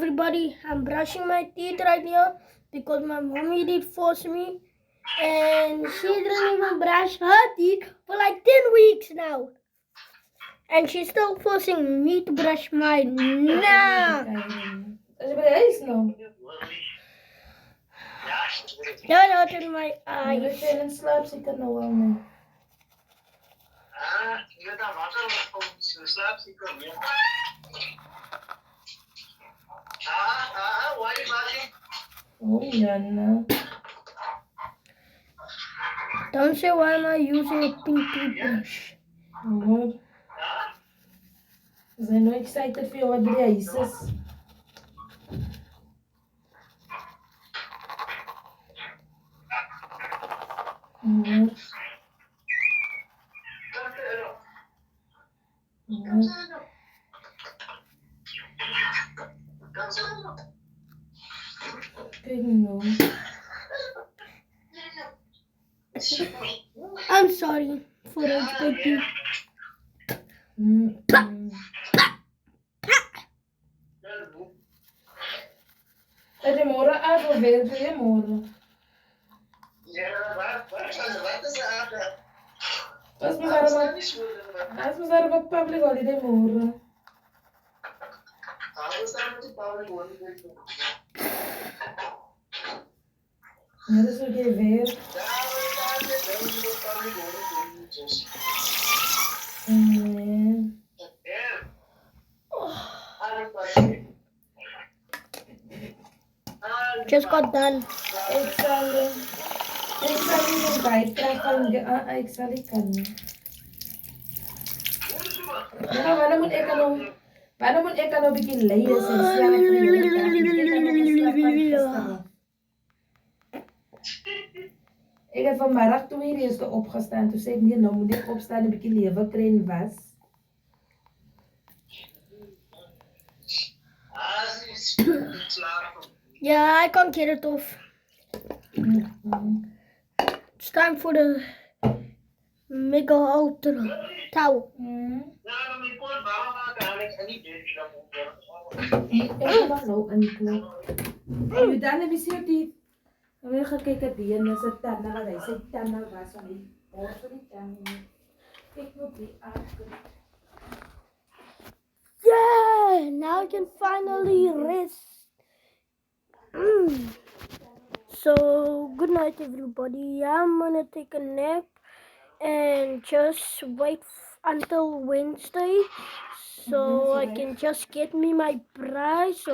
everybody, I'm brushing my teeth right here because my mommy did force me, and she didn't even brush her teeth for like 10 weeks now. And she's still forcing me to brush mine. Nah. Als je bij de huis nou? Not in my Ja, dat eyes. je in slaap zit er nou al mee. Je daar wakker om slaap zitten. Why are you laughing? Oh, Jana. Don't say why am I using a pink toothbrush. Hoor. We zijn nooit excited voor wat er is. Hoor. Kijk nou. I'm sorry for expecting. Het is morgen uit of weer doe je morgen? Ja, wat is dat? Als we daar wat public holiday morgen. Ja, dus ook je weer. Just got done. Ik zal je bijdragen. Ik zal je kunnen. Ja, waarom moet ik dan een beetje leiden zijn? Ik heb vanmiddag toen hier eerst opgestaan. Toen zei ik, nee, nou moet ik opstaan, een beetje leven krijgen was. Yeah, I can't get it off. It's time for the mega ultra towel. Je dan heb je zien die. Dan wil je gaan kijken die en dan is het dan naar wat hij zegt dan naar was van die. Ik moet die aankijken. Yeah, now I can finally rest. So, good night everybody. I'm gonna take a nap and just wait until Wednesday so I can just get me my prize.